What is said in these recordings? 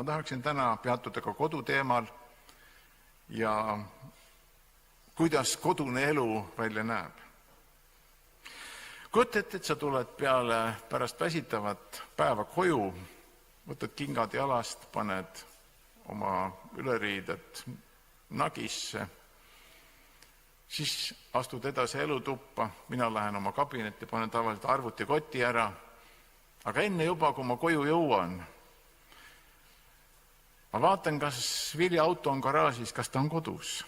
tahaksin täna peatuda ka koduteemal ja kuidas kodune elu välja näeb. Kujuta ette, et sa tuled pärast väsitavat päeva koju, võtad kingad jalast, paned oma üleriided nagisse, siis astud edasi elutuppa, mina lähen oma kabinetti, panen tavaliselt arvutikoti ära, aga enne juba, kui ma koju jõuan, ma vaatan, kas Vilja auto on garaažis, kas ta on kodus.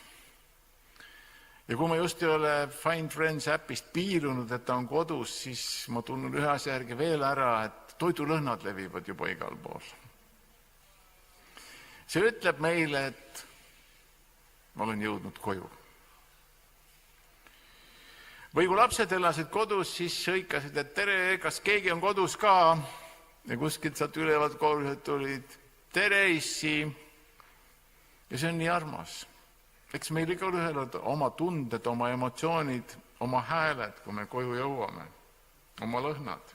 Ja kui ma just ei ole Find Friends äpist piilunud, et ta on kodus, siis ma tunnen ühe asja järgi veel ära, et toidulõhnad levivad juba igal pool. See ütleb meile, et ma olen jõudnud koju. Või kui lapsed elasid kodus, siis hõikasid, et tere, kas keegi on kodus ka? Ja kuskilt sealt ülevalt korruselt tulid, tere issi. Ja see on nii armas. Eks meil igal ühel on oma tunded, oma emotsioonid, oma hääled, kui me koju jõuame, oma lõhnad.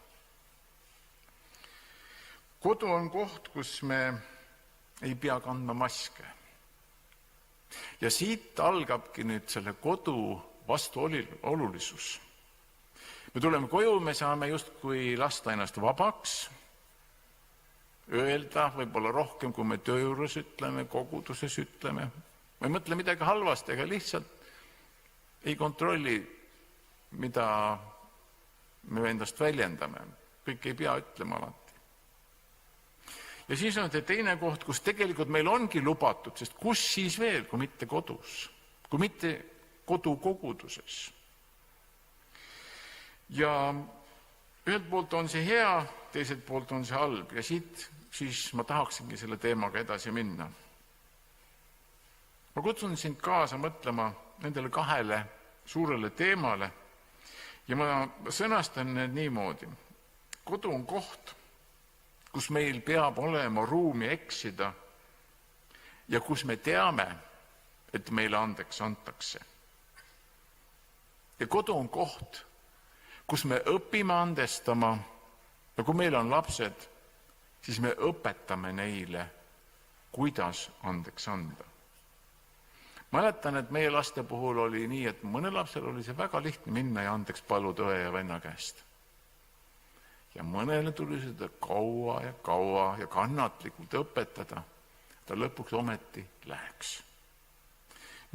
Kodu on koht, kus me ei pea kandma maske. Ja siit algabki nüüd selle kodu vastuolulisus. Me tuleme koju, me saame justkui lasta ennast vabaks, öelda võib-olla rohkem, kui me töö juures ütleme, koguduses ütleme. Ma ei mõtle midagi halvast, ega lihtsalt ei kontrolli, mida me endast väljendame. Kõik ei pea ütlema alati. Ja siis on see teine koht, kus tegelikult meil ongi lubatud, sest kus siis veel, kui mitte kodus, kui mitte kodukoguduses. Ja ühelt poolt on see hea, teiselt poolt on see halb ja siit siis ma tahaksingi selle teemaga edasi minna. Ma kutsun sind kaasa mõtlema nendele kahele suurele teemale ja ma sõnastan need niimoodi. Kodu on koht, kus meil peab olema ruumi eksida ja kus me teame, et meile andeks antakse. Ja kodu on koht, kus me õpime andestama ja kui meil on lapsed, siis me õpetame neile, kuidas andeks anda. Mäletan, et meie laste puhul oli nii, et mõne lapsel oli see väga lihtne minna ja andeks paluda õe ja venna käest. Ja mõnele tuli seda kaua ja kannatlikult õpetada, ta lõpuks ometi läheks.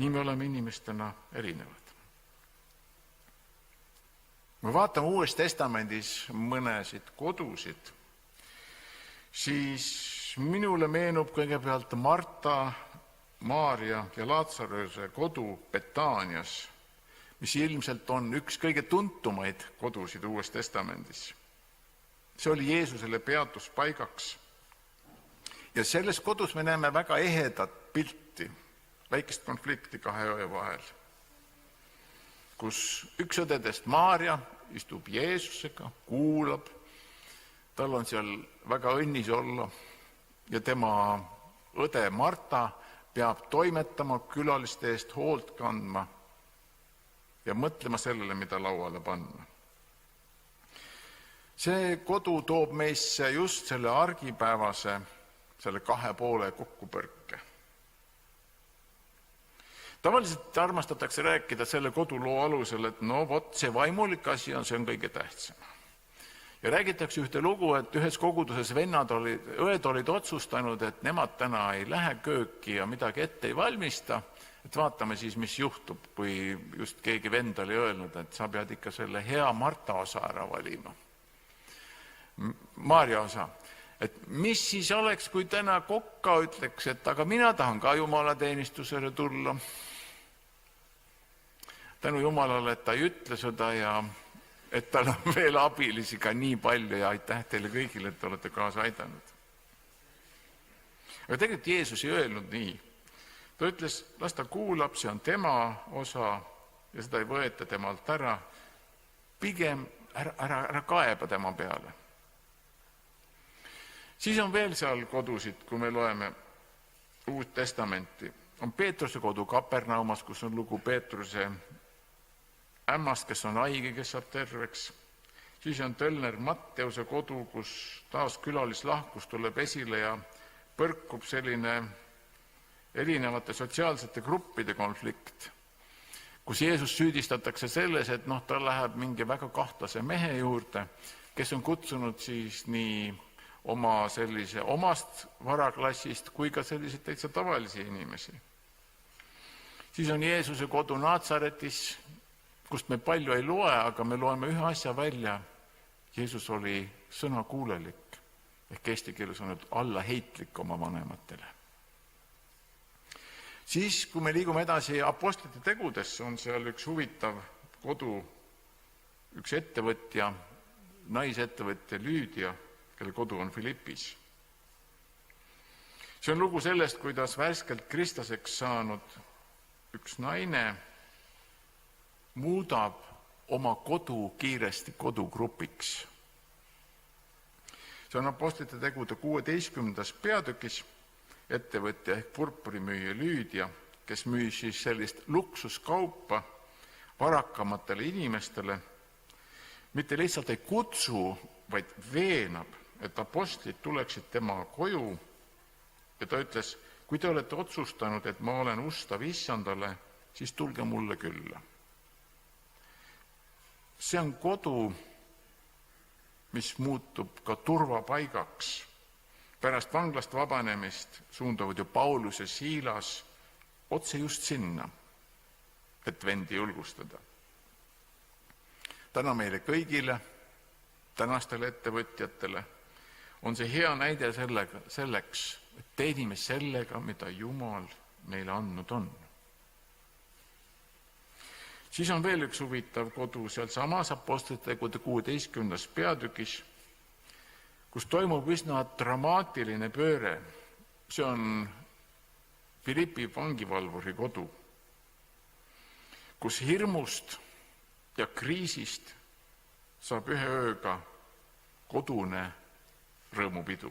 Nii me oleme inimestena erinevad. Me vaatame Uues Testamendis mõnesid kodusid, siis minule meenub kõigepealt Marta, Maaria ja Laatsaruse kodu Betaanias, mis ilmselt on üks kõige tuntumaid kodusid Uues Testamendis. See oli Jeesusele peatuspaigaks. Ja selles kodus me näeme väga ehedat pilti, väikest konflikti kahe õe vahel, kus üks õdedest Maaria istub Jeesusega, kuulab, tal on seal väga õnnis olla ja tema õde Marta peab toimetama, külaliste eest hoolt kandma ja mõtlema sellele, mida lauale panna. See kodu toob meisse just selle argipäevase, selle kahe poole kokkupõrke. Tavaliselt armastatakse rääkida selle koduloo alusel, et no vot, see vaimulik asi on, see on kõige tähtsam. Ja räägitakse ühte lugu, et ühes koguduses õed olid otsustanud, et nemad täna ei lähe kööki ja midagi ette ei valmista, et vaatame siis, mis juhtub, kui just keegi vend oli öelnud, et sa pead ikka selle hea Marta osa ära valima. Maaria osa. Et mis siis oleks, kui täna kokka ütleks, et aga mina tahan ka jumalateenistusele tulla. Tänu Jumalale, et ta ei ütle seda ja et tal on veel abilisi ka nii palju ja aitäh teile kõigile, et olete kaasa aidanud. Aga tegelikult Jeesus ei öelnud nii. Ta ütles, las ta kuulab, see on tema osa ja seda ei võeta temalt ära. Pigem ära kaeba tema peale. Siis on veel seal kodusid, kui me loeme Uut Testamenti. On Peetruse kodu Kapernaumas, kus on lugu Peetruse ämmast, kes on haige, kes saab terveks. Siis on Tölner Matteuse kodu, kus taas külalislahkus tuleb esile ja põrkub selline erinevate sotsiaalsete gruppide konflikt, kus Jeesus süüdistatakse selles, et ta läheb mingi väga kahtlase mehe juurde, kes on kutsunud siis nii oma sellise omast varaklassist kui ka selliseid täitsa tavalisi inimesi. Siis on Jeesuse kodu Naatsaretis, kust me palju ei loe, aga me loeme ühe asja välja. Jeesus oli sõnakuulelik, ehk eesti keeles on allaheitlik oma vanematele. Siis, kui me liigume edasi apostlite tegudesse, on seal üks huvitav kodu, üks ettevõtja, naisettevõtja Lüüdia, kelle kodu on Filippis. See on lugu sellest, kuidas värskelt kristlaseks saanud üks naine muudab oma kodu kiiresti kodugrupiks. See on apostlite tegude 16. peatükis ettevõtja ehk purpurimüüja Lüüdia, kes müüs siis sellist luksuskaupa varakamatele inimestele, mitte lihtsalt ei kutsu, vaid veenab, et apostlid tuleksid tema koju ja ta ütles, kui te olete otsustanud, et ma olen ustav issandale, siis tulge mulle külla. See on kodu, mis muutub ka turvapaigaks. Pärast vanglast vabanemist suunduvad ju Paulus ja Siilas otse just sinna, et vendi julgustada. Täna meile kõigile, tänastele ettevõtjatele, on see hea näide selleks, et teenime sellega, mida Jumal meile andnud on. Siis on veel üks huvitav kodu seal samas apostlite tegude 16. peatükis, kus toimub üsna dramaatiline pööre. See on Filippi vangivalvuri kodu, kus hirmust ja kriisist saab ühe ööga kodune rõõmupidu.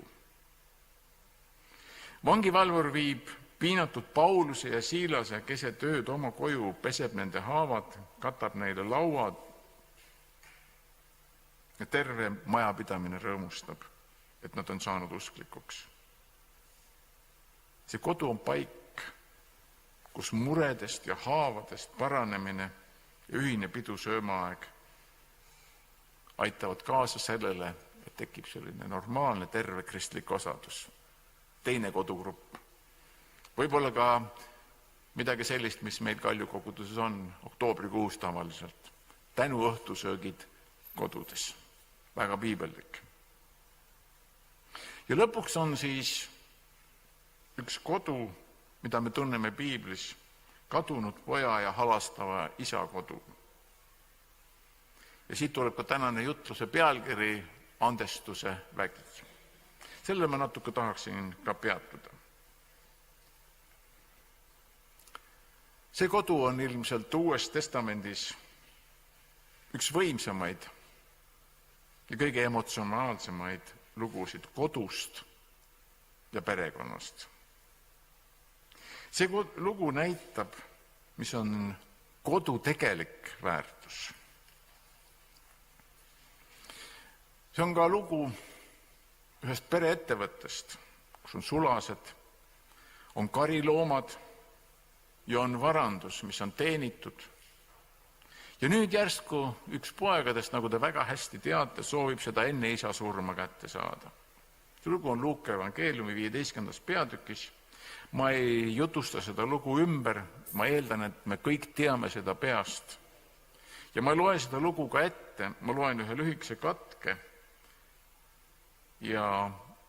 Vangivalvur viib piinatud Pauluse ja Siilase keset ööd oma koju, peseb nende haavad, katab neile lauad ja terve majapidamine rõõmustab, et nad on saanud usklikuks. See kodu on paik, kus muredest ja haavadest paranemine ja ühine pidusöömaaeg aitavad kaasa sellele, et tekib selline normaalne terve kristlik osadus. Teine kodugrupp. Võib-olla ka midagi sellist, mis meil Kalju koguduses on oktoobrikuus tavaliselt. Tänuõhtusöögid kodudes. Väga piibellik. Ja lõpuks on siis üks kodu, mida me tunneme piiblis, kadunud poja ja halastava isa kodu. Ja siit tuleb ka tänane jutluse pealkiri andestuse vägi. Selle ma natuke tahaksin ka peatuda. See kodu on ilmselt Uues Testamendis üks võimsamaid ja kõige emotsionaalsemaid lugusid kodust ja perekonnast. See lugu näitab, mis on kodu tegelik väärtus. See on ka lugu ühest pereettevõttest, kus on sulased, on kariloomad ja on varandus, mis on teenitud. Ja nüüd järsku üks poegadest, nagu te väga hästi teate, soovib seda enne isa surma kätte saada. See lugu on Luuka evangeeliumi 15. peatükis. Ma ei jutusta seda lugu ümber, ma eeldan, et me kõik teame seda peast. Ja ma loen seda lugu ka ette, ma loen ühe lühikese katke ja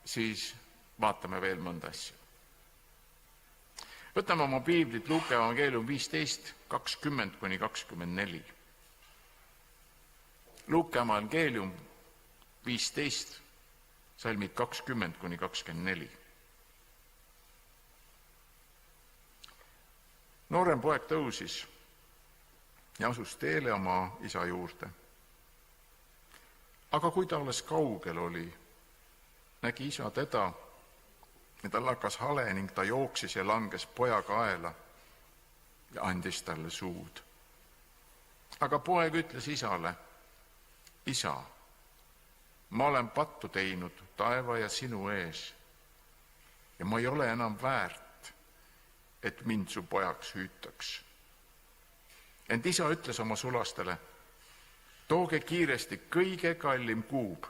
siis vaatame veel mõnda asja. Võtame oma piiblit Luuka evangeelium 15, 20-24. Luuka evangeelium 15, salmid 20-24. Noorem poeg tõusis ja asus teele oma isa juurde. Aga kui ta alles kaugel oli, nägi isa teda ja tal hakkas hale ning ta jooksis ja langes poja kaela ja andis talle suud. Aga poeg ütles isale, isa, ma olen pattu teinud taeva ja sinu ees ja ma ei ole enam väärt, et mind su pojaks hüütaks. Ent isa ütles oma sulastele, tooge kiiresti kõige kallim kuub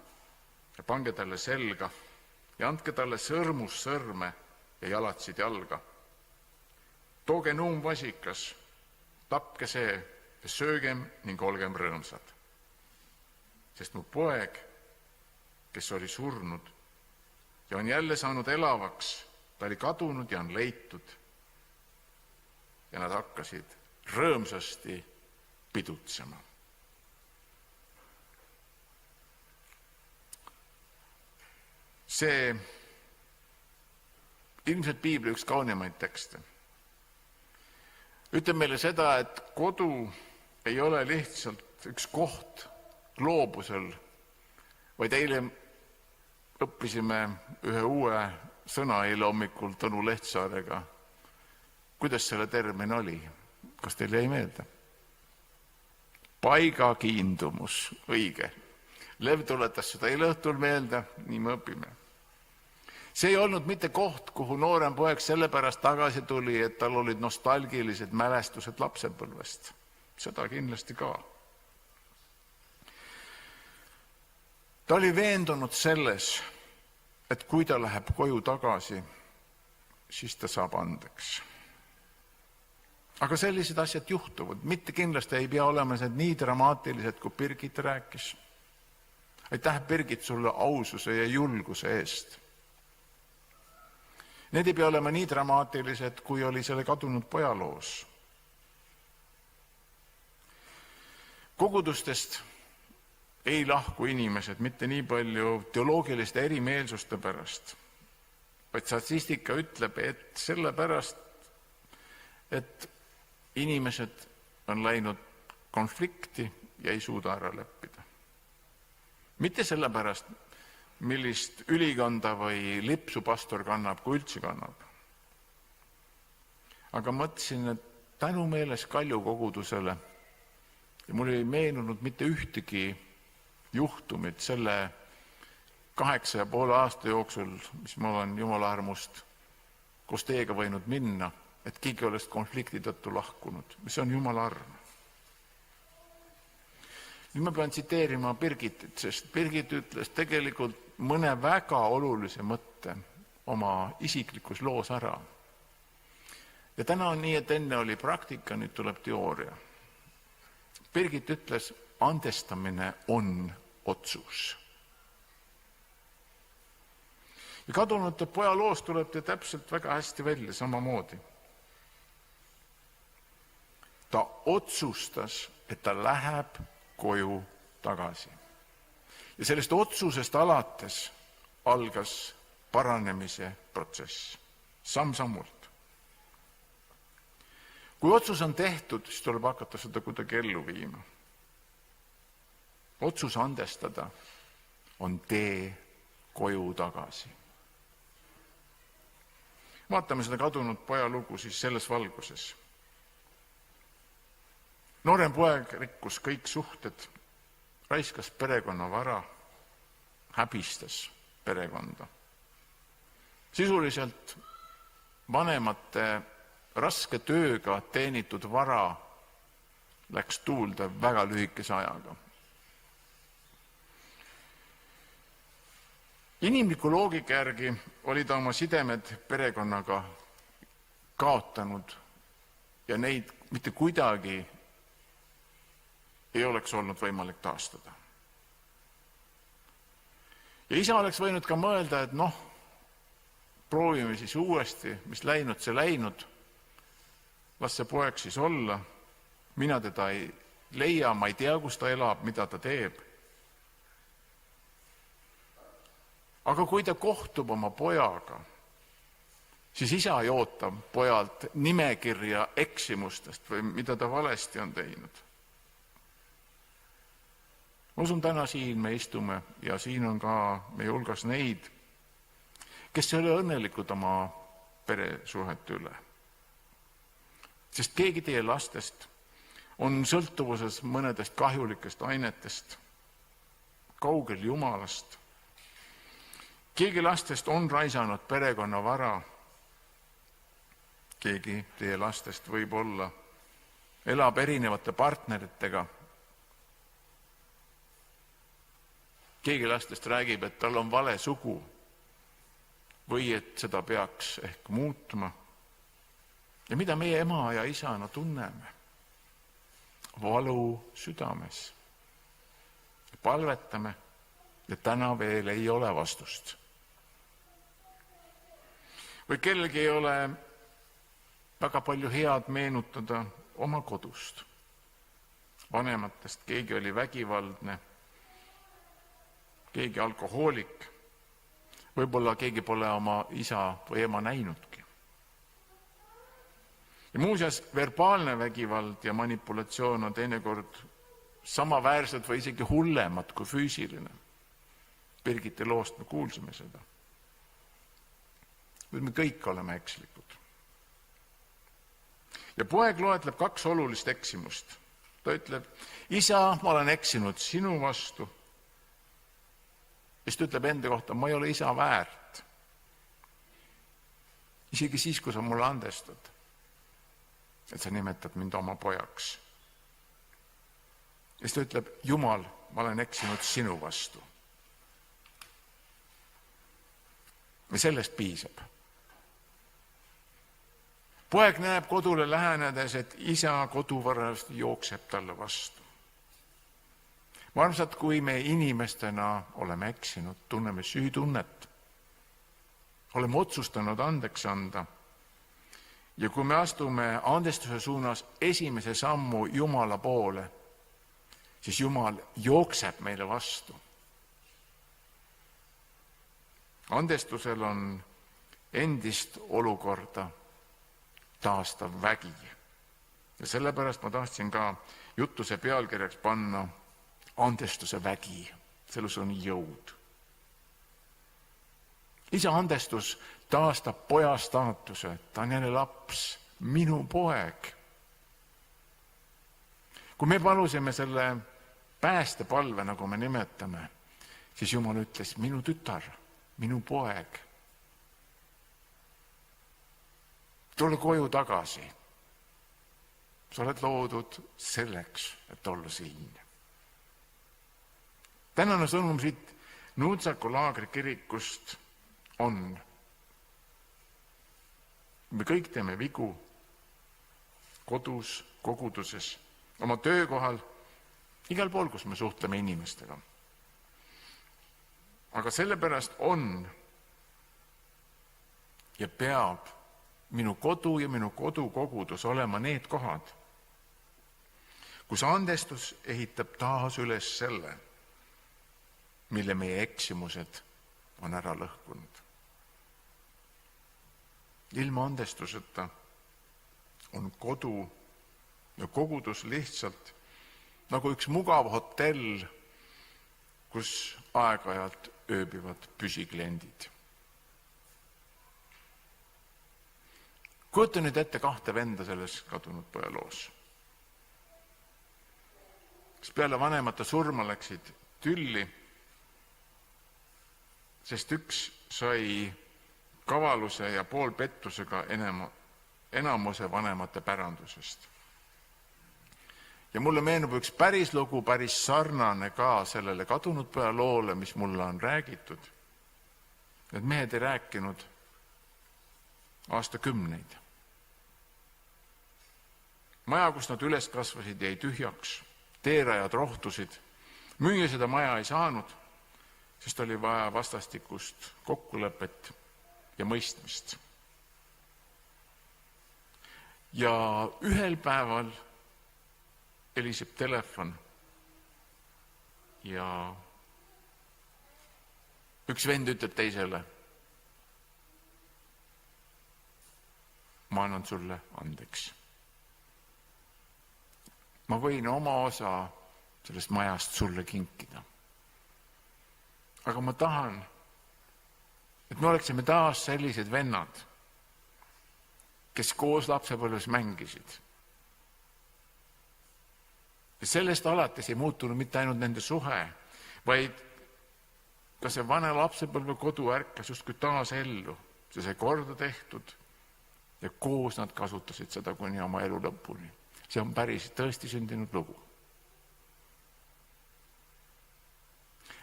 ja pange talle selga ja andke talle sõrmus sõrme ja jalatsid jalga. Tooge nuumvasikas, tapke see ja söögem ning olgem rõõmsad. Sest mu poeg, kes oli surnud ja on jälle saanud elavaks, ta oli kadunud ja on leitud. Ja nad hakkasid rõõmsasti pidutsema. See ilmselt piibli üks kaunimaid tekste. Ütleb meile seda, et kodu ei ole lihtsalt üks koht gloobusel, vaid eile õppisime ühe uue sõna eile hommikul Tõnu Lehtsaarega. Kuidas selle termin oli? Kas teil jäi meelde? Paigakiindumus, õige. Lev tuletas seda eile õhtul meelde, nii me õpime. See ei olnud mitte koht, kuhu noorem poeg sellepärast tagasi tuli, et tal olid nostalgilised mälestused lapsepõlvest. Seda kindlasti ka. Ta oli veendunud selles, et kui ta läheb koju tagasi, siis ta saab andeks. Aga sellised asjad juhtuvad. Mitte kindlasti ei pea olema need nii dramaatilised, kui Birgit rääkis. Aitäh, Birgit, sulle aususe ja julguse eest. Need ei pea olema nii dramaatilised, kui oli selle kadunud pojaloos. Kogudustest ei lahku inimesed mitte nii palju teoloogiliste erimeelsuste pärast, vaid statistika ütleb, et sellepärast, et inimesed on läinud konflikti ja ei suuda ära leppida. Mitte sellepärast, millist ülikonda või lipsu pastor kannab, kui üldse kannab. Aga mõtlesin, et tänu meeles Kalju kogudusele ja mul ei meenunud mitte ühtegi juhtumit selle 8,5 aasta jooksul, mis ma olen Jumala armust koos teiega võinud minna, et keegi oleks konflikti tõttu lahkunud. See on Jumala arm. Nüüd ma pean tsiteerima Birgitit, sest Birgit ütles tegelikult mõne väga olulise mõtte oma isiklikus loos ära. Ja täna on nii, et enne oli praktika, nüüd tuleb teooria. Birgit ütles, andestamine on otsus. Ja kadunute poja loos tuleb ta täpselt väga hästi välja samamoodi. Ta otsustas, et ta läheb koju tagasi. Ja sellest otsusest alates algas paranemise protsess, samm-sammult. Kui otsus on tehtud, siis tuleb hakata seda kuidagi ellu viima. Otsus andestada on tee koju tagasi. Vaatame seda kadunud poja lugu siis selles valguses. Noorem poeg rikkus kõik suhted, raiskas perekonna vara, häbistas perekonda. Sisuliselt vanemate raske tööga teenitud vara läks tuulde väga lühikese ajaga. Inimliku loogika järgi oli ta oma sidemed perekonnaga kaotanud ja neid mitte kuidagi ei oleks olnud võimalik taastada. Ja isa oleks võinud ka mõelda, et proovime siis uuesti, mis läinud, see läinud, las see poeg siis olla, mina teda ei leia, ma ei tea, kus ta elab, mida ta teeb. Aga kui ta kohtub oma pojaga, siis isa ei oota pojalt nimekirja eksimustest või mida ta valesti on teinud. Ma usun, täna siin me istume ja siin on ka meie hulgas neid, kes ei ole õnnelikud oma peresuhete üle. Sest keegi teie lastest on sõltuvuses mõnedest kahjulikest ainetest, kaugel Jumalast Keegi lastest on raisanud perekonna vara. Keegi teie lastest võib-olla elab erinevate partneritega. Keegi lastest räägib, et tal on vale sugu või et seda peaks ehk muutma. Ja mida meie ema ja isana tunneme? Valu südames. Palvetame ja täna veel ei ole vastust. Või kellelgi ei ole väga palju head meenutada oma kodust. Vanematest keegi oli vägivaldne, keegi alkohoolik, võib-olla keegi pole oma isa või ema näinudki. Ja muuseas, verbaalne vägivald ja manipulatsioon on teinekord samaväärsed või isegi hullemad kui füüsiline. Birgiti loost me kuulsime seda. Me kõik oleme ekslikud. Ja poeg loetleb 2 olulist eksimust. Ta ütleb, isa, ma olen eksinud sinu vastu. Ja ta ütleb enda kohta, ma ei ole isa väärt. Isegi siis, kui sa mulle andestad, et sa nimetad mind oma pojaks. Ja ta ütleb, Jumal, ma olen eksinud sinu vastu. Ja sellest piisab. Poeg näeb kodule lähenedes, et isa koduvarast jookseb talle vastu. Ma armsad, kui me inimestena oleme eksinud, tunneme süütunnet, oleme otsustanud andeks anda ja kui me astume andestuse suunas esimese sammu Jumala poole, siis Jumal jookseb meile vastu. Andestusel on endist olukorda taastav vägi. Ja sellepärast ma tahtsin ka jutuse pealkirjaks panna andestuse vägi. Selles on jõud. Isa andestus taastab poja staatuse. Ta on jälle laps, minu poeg. Kui me palusime selle päästepalve, nagu me nimetame, siis Jumal ütles, minu tütar, minu poeg. Tule koju tagasi. Sa oled loodud selleks, et olla siin. Tänane sõnum siit Nuutsaku laagri kirikust on. Me kõik teeme vigu kodus, koguduses, oma töökohal, igal pool, kus me suhtleme inimestega. Aga sellepärast on ja peab minu kodu ja minu kodukogudus olema need kohad, kus andestus ehitab taas üles selle, mille meie eksimused on ära lõhkunud. Ilma andestuseta on kodu ja kogudus lihtsalt nagu üks mugav hotell, kus aeg-ajalt ööbivad püsikliendid. Kujuta nüüd ette 2 venda selles kadunud poja loos. Kes peale vanemate surma läksid tülli, sest üks sai kavaluse ja poolpettusega enamuse vanemate pärandusest. Ja mulle meenub üks päris lugu, päris sarnane ka sellele kadunud poja loole, mis mulle on räägitud. Need mehed ei rääkinud aastakümneid. Maja, kus nad üles kasvasid, jäi tühjaks. Teerajad rohtusid. Müüa seda maja ei saanud, sest oli vaja vastastikust kokkulepet ja mõistmist. Ja ühel päeval heliseb telefon ja üks vend ütleb teisele, ma annan sulle andeks. Ma võin oma osa sellest majast sulle kinkida. Aga ma tahan, et me oleksime taas sellised vennad, kes koos lapsepõlves mängisid. Ja sellest alates ei muutunud mitte ainult nende suhe, vaid ka see vana lapsepõlve kodu ärkas justkui taas ellu. See sai korda tehtud ja koos nad kasutasid seda kuni oma elu lõpuni. See on päris tõesti sündinud lugu.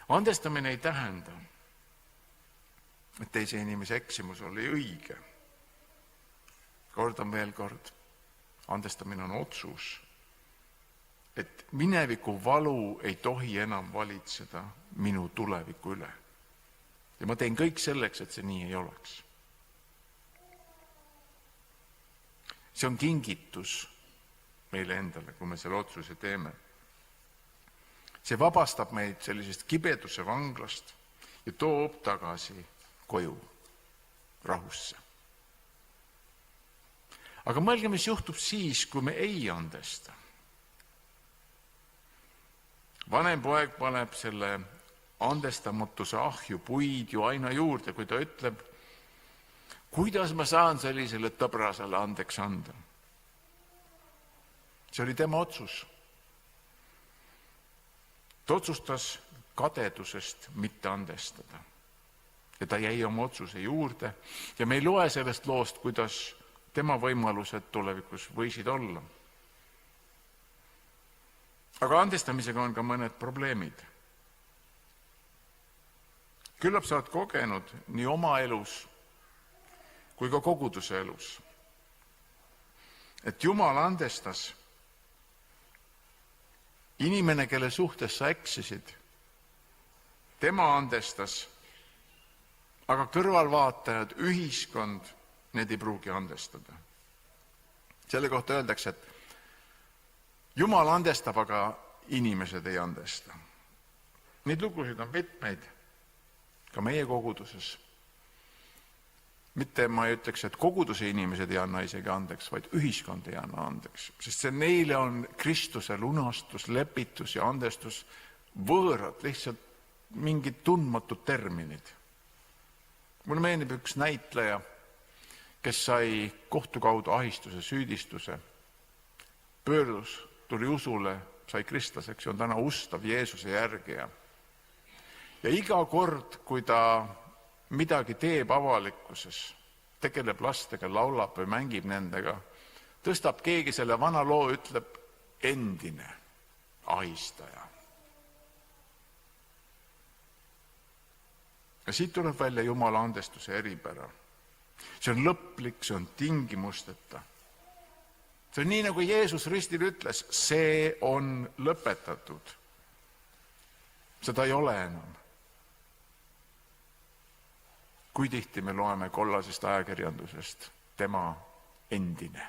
Andestamine ei tähenda, et teise inimese eksimus oli õige. Kordan veel kord, andestamine on otsus, et mineviku valu ei tohi enam valitseda minu tuleviku üle. Ja ma teen kõik selleks, et see nii ei oleks. See on kingitus meile endale, kui me selle otsuse teeme. See vabastab meid sellisest kibeduse vanglast ja toob tagasi koju, rahusse. Aga mõelge, mis juhtub siis, kui me ei andesta. Vanem poeg paneb selle andestamatuse ahju puid ju aina juurde, kui ta ütleb, kuidas ma saan sellisele tõbrasele andeks anda. See oli tema otsus. Ta otsustas kadedusest mitte andestada. Ja ta jäi oma otsuse juurde ja me ei loe sellest loost, kuidas tema võimalused tulevikus võisid olla. Aga andestamisega on ka mõned probleemid. Küllap sa oled kogenud nii oma elus kui ka koguduse elus, et Jumal andestas inimene, kelle suhtes sa eksisid, tema andestas, aga kõrvalvaatajad, ühiskond, need ei pruugi andestada. Selle kohta öeldakse, et Jumal andestab, aga inimesed ei andesta. Neid lugusid on mitmeid, ka meie koguduses. Mitte ma ei ütleks, et koguduse inimesed ei anna isegi andeks, vaid ühiskond ei anna andeks. Sest see neile on Kristuse lunastus, lepitus ja andestus võõrad, lihtsalt mingid tundmatud terminid. Mulle meenib üks näitleja, kes sai kohtu kaudu ahistuse, süüdistuse, pöördus, tuli usule, sai kristlaseks ja on täna ustav Jeesuse järgija. Ja iga kord, kui ta midagi teeb avalikkuses, tegeleb lastega, laulab või mängib nendega, tõstab keegi selle vana loo, ütleb endine ahistaja. Ja siit tuleb välja Jumala andestuse eripära. See on lõplik, see on tingimusteta. See on nii, nagu Jeesus ristil ütles, see on lõpetatud. Seda ei ole enam. Kui tihti me loeme kollasest ajakirjandusest tema endine.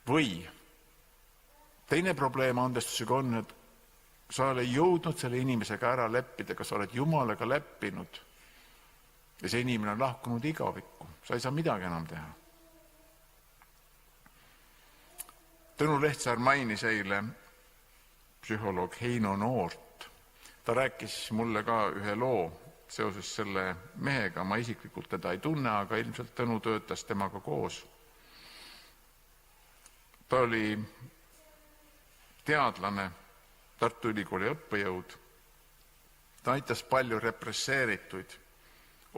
Või teine probleem andestusega on, et sa oled jõudnud selle inimesega ära leppida, kas sa oled Jumalaga leppinud ja see inimene on lahkunud igavikku. Sa ei saa midagi enam teha. Tõnu Lehtsaar mainis eile psühholoog Heino Noort. Ta rääkis mulle ka ühe loo seoses selle mehega. Ma isiklikult teda ei tunne, aga ilmselt Tõnu töötas temaga koos. Ta oli teadlane, Tartu Ülikooli õppejõud. Ta aitas palju represseerituid,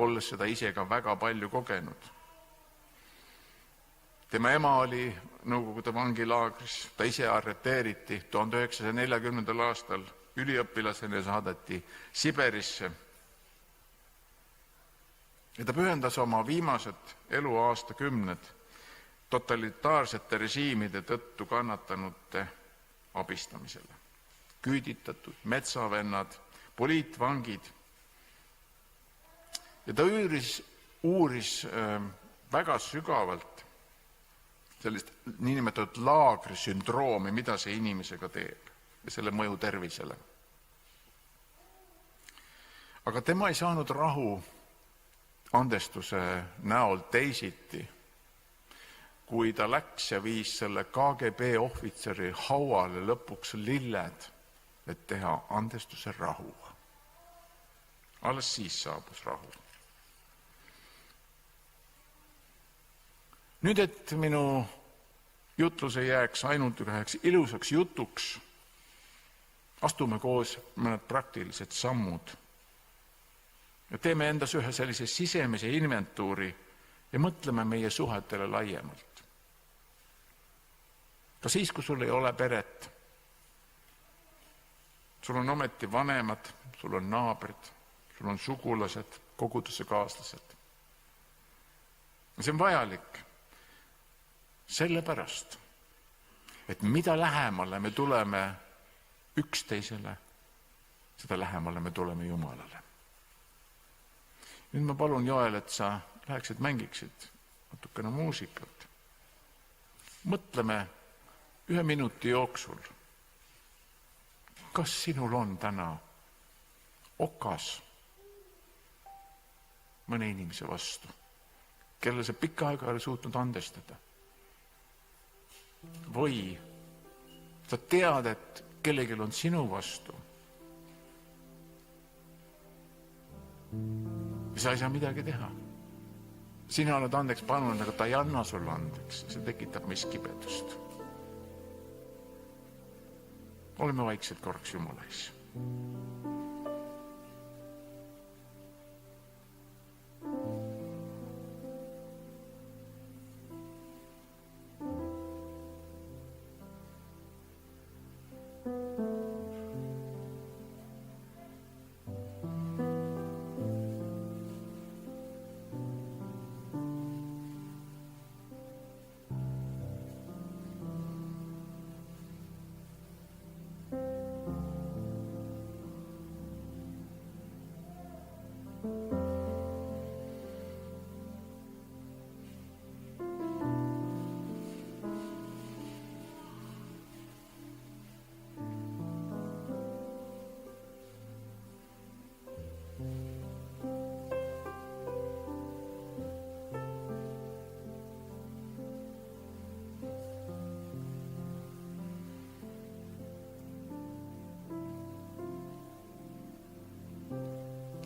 olles seda ise ka väga palju kogenud. Tema ema oli Nõukogude vangilaagris, ta ise arreteeriti 1940. aastal üliõpilasena saadeti Siberisse. Ja ta pühendas oma viimased eluaastakümned totalitaarsete režiimide tõttu kannatanute abistamisele. Küüditatud, metsavennad, poliitvangid. Ja ta uuris väga sügavalt sellist niinimetatud laagrisündroomi, mida see inimesega teeb ja selle mõju tervisele. Aga tema ei saanud rahu andestuse näol teisiti, kui ta läks ja viis selle KGB ohvitseri hauale lõpuks lilled, et teha andestuse rahu. Alles siis saabus rahu. Nüüd, et minu jutlus ei jääks ainult üheks ilusaks jutuks, Astume koos mõned praktilised sammud ja teeme endas ühe sellise sisemise inventuuri ja mõtleme meie suhetele laiemalt. Ka siis, kui sul ei ole peret, sul on ometi vanemad, sul on naabrid, sul on sugulased, koguduse kaaslased. Ja see on vajalik sellepärast, et mida lähemale me tuleme üksteisele, seda lähemale me tuleme Jumalale. Nüüd ma palun, Joel, et sa läheksid mängiksid natukene muusikat. Mõtleme 1 minuti jooksul, kas sinul on täna okas mõne inimese vastu, kellele sa pikka aega ei ole suutnud andestada. Või sa tead, et kellelgi on sinu vastu ja sa ei saa midagi teha. Sina oled andeks palunud, aga ta ei anna sulle andeks. See tekitab meis kibedust. Oleme vaikselt korraks Jumala ees.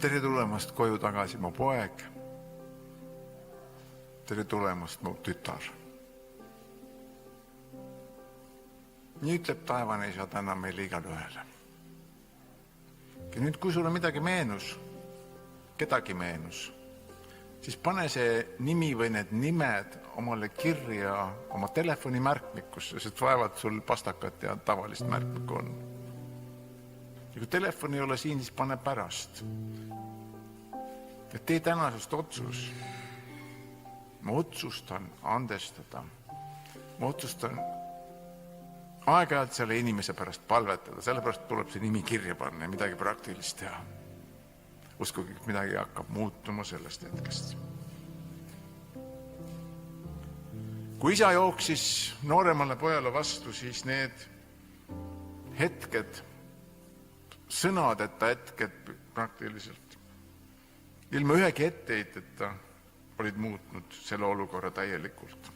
Tere tulemast koju tagasi, mu poeg. Tere tulemast, mu tütar. Nii ütleb taevane isa täna meile igal ühele. Ja nüüd, kui sulle midagi meenus, kedagi meenus, siis pane see nimi või need nimed omale kirja oma telefoni märkmikusse, sest vaevad sul pastakat ja tavalist märkmikku on. Ja kui telefon ei ole siin, siis pane pärast. Ja tee tänasest otsus. Ma otsustan andestada. Ma otsustan aeg-ajalt selle inimese pärast palvetada. Sellepärast tuleb see nimi kirja panna ja midagi praktilist teha. Uskuge, midagi hakkab muutuma sellest hetkest. Kui isa jooksis nooremale pojale vastu, siis need hetked, sõnadeta hetked praktiliselt, ilma ühegi etteheiteta olid muutnud selle olukorra täielikult.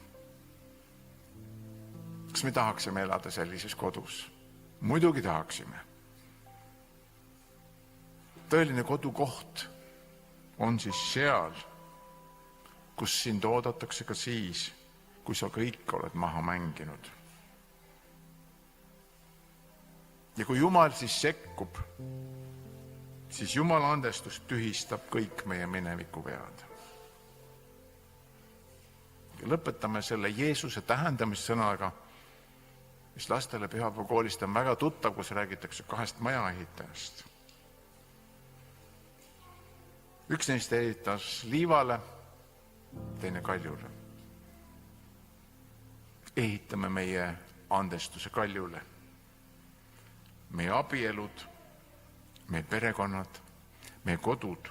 Kas me tahaksime elada sellises kodus? Muidugi tahaksime. Tõeline kodukoht on siis seal, kus sind oodatakse ka siis, kui sa kõik oled maha mänginud. Ja kui Jumal siis sekkub, siis Jumala andestus tühistab kõik meie mineviku vead. Ja lõpetame selle Jeesuse tähendamissõnaga, mis lastele pühapäevakoolist on väga tuttav, kus räägitakse 2 majaehitajast. Üks neist ehitas liivale, teine kaljule. Ehitame meie andestuse kaljule. Meie abielud, meie perekonnad, meie kodud,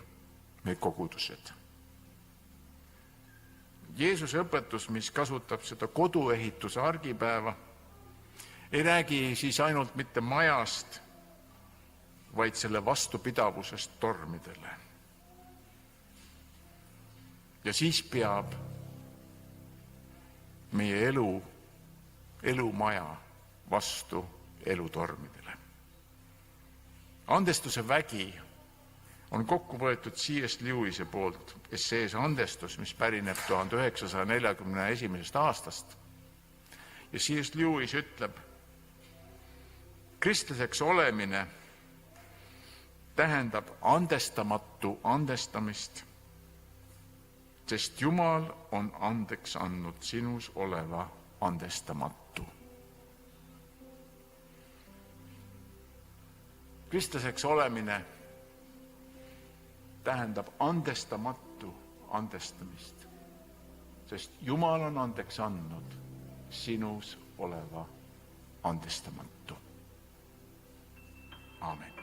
meie kogudused. Jeesuse õpetus, mis kasutab seda koduehituse argipäeva, ei räägi siis ainult mitte majast, vaid selle vastupidavusest tormidele. Ja siis peab meie elumaja vastu elutormidele. Andestuse vägi on kokku võetud C.S. Lewise poolt essees Andestus, mis pärineb 1941. aastast. Ja C.S. Lewis ütleb, Kristlaseks olemine tähendab andestamatu andestamist, sest Jumal on andeks andnud sinus oleva andestamatu. Kristlaseks olemine tähendab andestamatu andestamist, sest Jumal on andeks andnud sinus oleva andestamatu. Aamen.